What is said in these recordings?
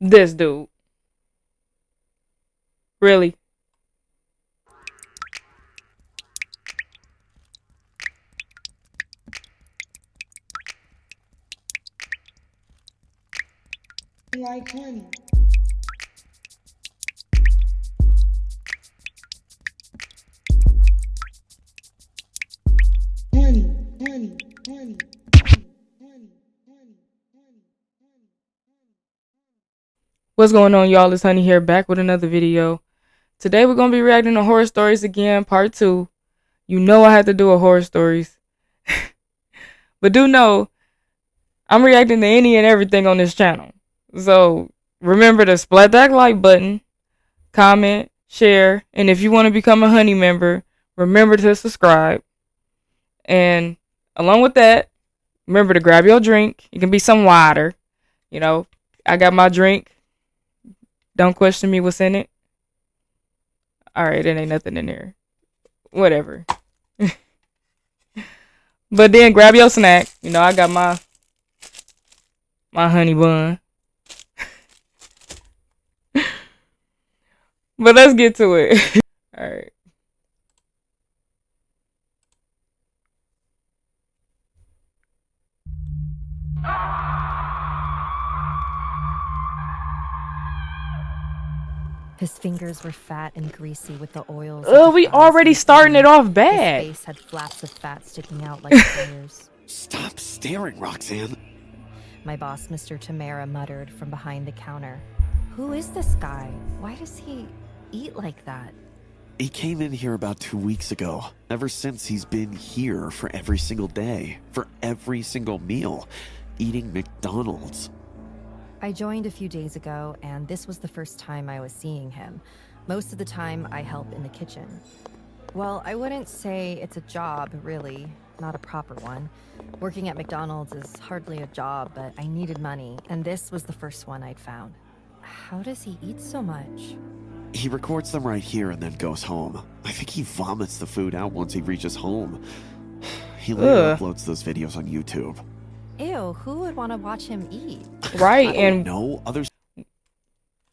This dude. Really? Like honey. Honey, honey, honey, honey, honey, honey, honey. What's going on, y'all? It's Honey here, back with another video. Today we're going to be reacting to horror stories again, part 2. You know I had to do a horror stories. But do know, I'm reacting to any and everything on this channel. So, remember to splat that like button, comment, share, and if you want to become a Honey member, remember to subscribe. And along with that, remember to grab your drink. It can be some water. You know, I got my drink. Don't question me what's in it. Alright, it ain't nothing in there. Whatever. But then grab your snack. You know, I got my honey bun. But let's get to it. Alright. His fingers were fat and greasy with the oils. Oh, we already starting it off bad. His face had flaps of fat sticking out like fingers. Stop staring, Roxanne. My boss, Mr. Tamara, muttered from behind the counter. Who is this guy? Why does he eat like that? He came in here about 2 weeks ago. Ever since, he's been here for every single day, for every single meal, eating McDonald's. I joined a few days ago, and this was the first time I was seeing him. Most of the time, I help in the kitchen. Well, I wouldn't say it's a job, really. Not a proper one. Working at McDonald's is hardly a job, but I needed money, and this was the first one I'd found. How does he eat so much? He records them right here and then goes home. I think he vomits the food out once he reaches home. He later uploads those videos on YouTube. Ew, who would want to watch him eat? Right, and no others.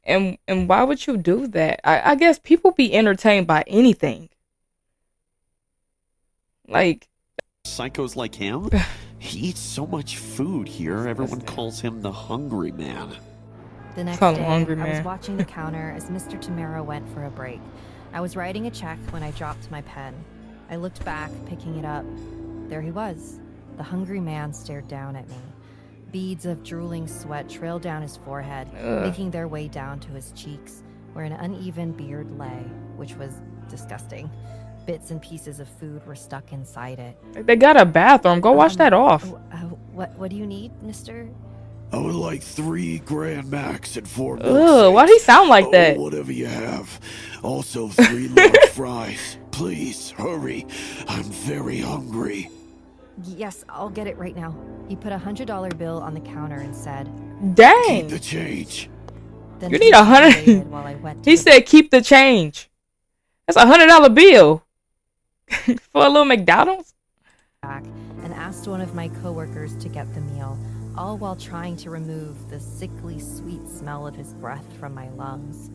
And why would you do that? I guess people be entertained by anything. Like Psychos like him. He eats so much food here, everyone calls him the Hungry Man. The next Call him day, Hungry I was Man. watching the counter as Mr. Tamara went for a break. I was writing a check when I dropped my pen. I looked back, picking it up. There he was. The Hungry Man stared down at me. Beads of drooling sweat trailed down his forehead, making their way down to his cheeks, where an uneven beard lay, which was disgusting. Bits and pieces of food were stuck inside it. they got a bathroom. Go wash that off. What do you need, mister? I would like 3 Grand Max and 4 Ugh, why'd he sound like that? Whatever you have. Also 3 large fries. Please, hurry. I'm very hungry. Yes, I'll get it right now. He put a $100 bill on the counter and said, Keep Dang. the change. then You need 100. waited while I went to He the said keep the change. That's $100 bill. For a little McDonald's? back and asked one of my coworkers to get the meal, all while trying to remove the sickly sweet smell of his breath from my lungs.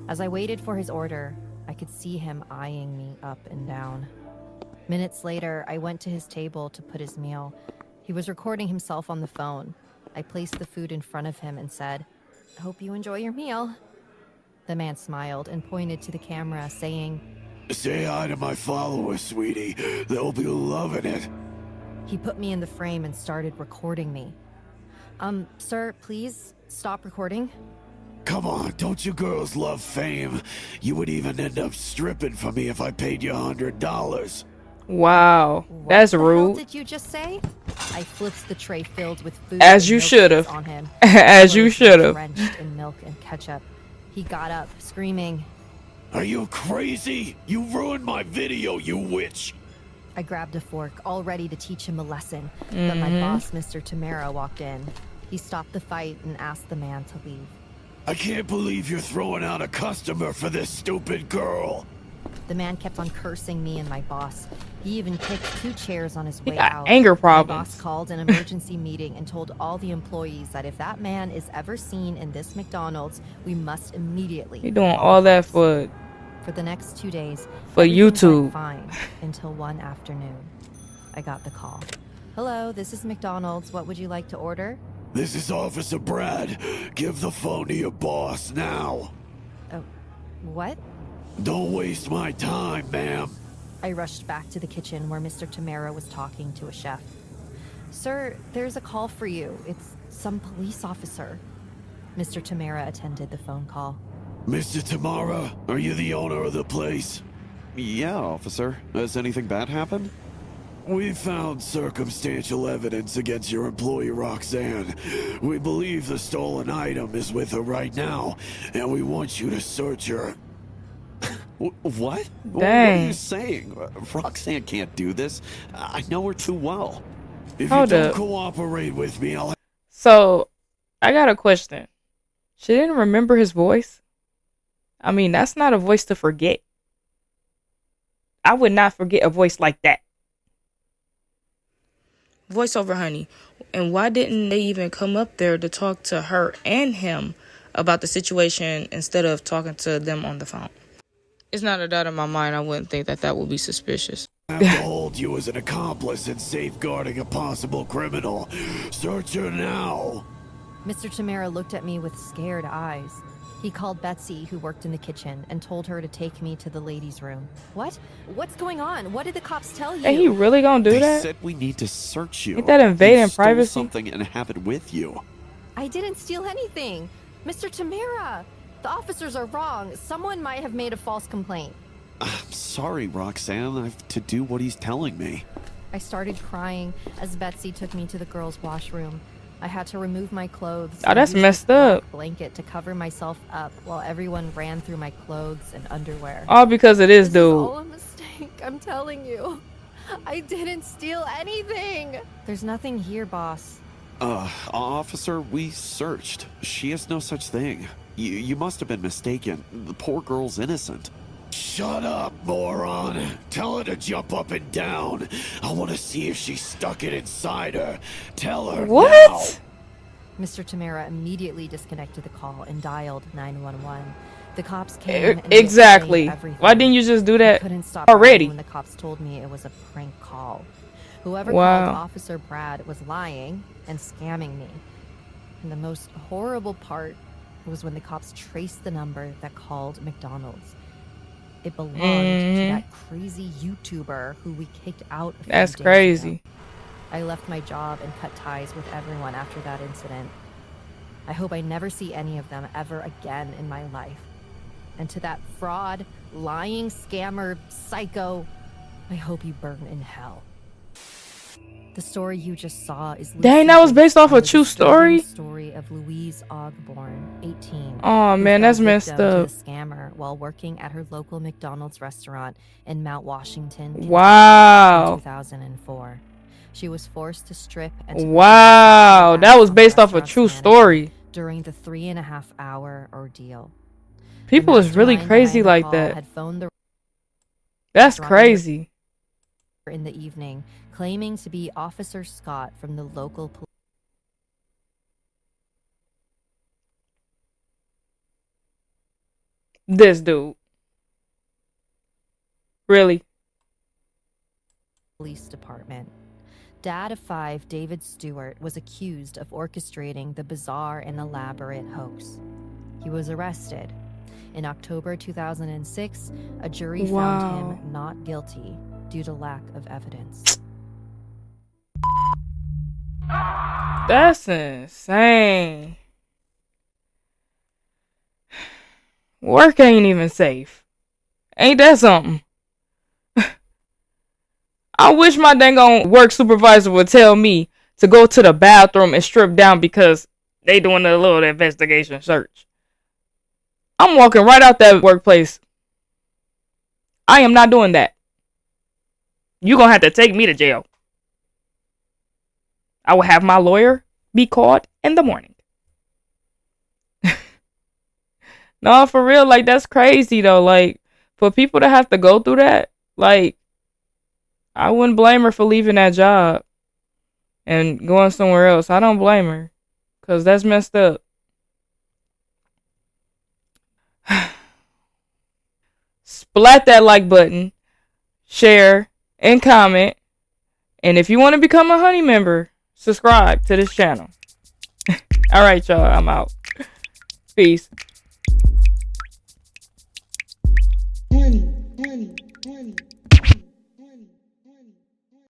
As I waited for his order, I could see him eyeing me up and down. Minutes later, I went to his table to put his meal. He was recording himself on the phone. I placed the food in front of him and said, "Hope you enjoy your meal." The man smiled and pointed to the camera, saying, Say hi to my followers, sweetie. They'll be loving it. he put me in the frame and started recording me. Sir, please stop recording. Come on, don't you girls love fame? You would even end up stripping for me if I paid you $100. Wow. What That's the hell rude. did you just say? I flipped the tray filled with food. As and you milk should've. on him. As you Clothes should've. Drenched in milk and ketchup. He got up, screaming. Are you crazy? You ruined my video, you witch. I grabbed a fork, all ready to teach him a lesson. But my boss, Mr. Tamara, walked in. He stopped the fight and asked the man to leave. I can't believe you're throwing out a customer for this stupid girl. The man kept on cursing me and my boss. He even kicked 2 chairs on his He way got out. anger My problems. boss called an emergency meeting and told all the employees that if that man is ever seen in this McDonald's, we must immediately He doing call all the that cops. for For the next 2 days, For everything went YouTube. fine until one afternoon. I got the call. Hello, this is McDonald's. What would you like to order? This is Officer Brad. Give the phone to your boss now. Oh, what? Don't waste my time, ma'am. I rushed back to the kitchen where Mr. Tamara was talking to a chef. Sir, there's a call for you. It's some police officer. Mr. Tamara attended the phone call. Mr. Tamara, are you the owner of the place? Yeah, officer. Has anything bad happened? We found circumstantial evidence against your employee, Roxanne. We believe the stolen item is with her right now, and we want you to search her. What? What are Dang. you saying? Roxanne can't do this. I know her too well. If Hold you don't up. cooperate with me, I'll... So, I got a question. She didn't remember his voice? I mean, that's not a voice to forget. I would not forget a voice like that. Voiceover, honey. And why didn't they even come up there to talk to her and him about the situation instead of talking to them on the phone? It's not a doubt in my mind. I wouldn't think that that would be suspicious. have to hold you as an accomplice in safeguarding a possible criminal. Search her now. Mr. Tamara looked at me with scared eyes. He called Betsy, who worked in the kitchen, and told her to take me to the ladies' room. What? What's going on? What did the cops tell you? And he really gonna do They that? said we need to search you. Ain't that invading You stole privacy? something and have it with you. I didn't steal anything. Mr. Tamara, the officers are wrong. Someone might have made a false complaint. I'm sorry, Roxanne. I have to do what he's telling me. I started crying as Betsy took me to the girls' washroom. I had to remove my clothes. Oh, and that's use messed this black up. blanket to cover myself up while everyone ran through my clothes and underwear. All because of this This is all dude. a mistake, I'm telling you. I didn't steal anything. There's nothing here, boss. Officer, we searched. She has no such thing. You must have been mistaken. The poor girl's innocent. Shut up, moron. Tell her to jump up and down. I want to see if she stuck it inside her. Tell her What? Mr. Tamara immediately disconnected the call and dialed 911. The cops came and Exactly. explained everything. Why didn't you just do I that couldn't stop already? crying when the cops told me it was a prank call. Whoever Wow. called Officer Brad was lying and scamming me. And the most horrible part was when the cops traced the number that called McDonald's. It belonged to that crazy YouTuber who we kicked out a few That's days crazy. ago. I left my job and cut ties with everyone after that incident. I hope I never see any of them ever again in my life. And to that fraud, lying, scammer, psycho, I hope you burn in hell. The story you just saw is Dang, that was based off a on the true story? disturbing story of Louise Ogborn, 18. Oh who man, fell that's messed victim to up. the scammer while working at her local McDonald's restaurant in Mount Washington, Kentucky in Wow. 2004. She was forced to strip and to Wow. perform That was acts on the based off a restaurant's true manager story. during the 3.5-hour ordeal. People The is really mastermind crazy behind the like call that. Had phoned the That's restaurant crazy. in the evening, claiming to be Officer Scott from the local This dude. Really? police department. Dad of 5, David Stewart, was accused of orchestrating the bizarre and elaborate hoax. He was arrested. In October 2006, a jury Wow. found him not guilty due to lack of evidence. That's insane. Work ain't even safe. Ain't that something? I wish my dang on work supervisor would tell me to go to the bathroom and strip down because they doing a little investigation search. I'm walking right out that workplace. I am not doing that. You gonna have to take me to jail. I will have my lawyer be called in the morning. No, for real, like that's crazy though. Like for people to have to go through that, like, I wouldn't blame her for leaving that job and going somewhere else. I don't blame her, because that's messed up. Splat that like button, share, and comment. And if you want to become a honey member, subscribe to this channel. Alright, y'all, I'm out. Peace. Honey, honey, honey, honey.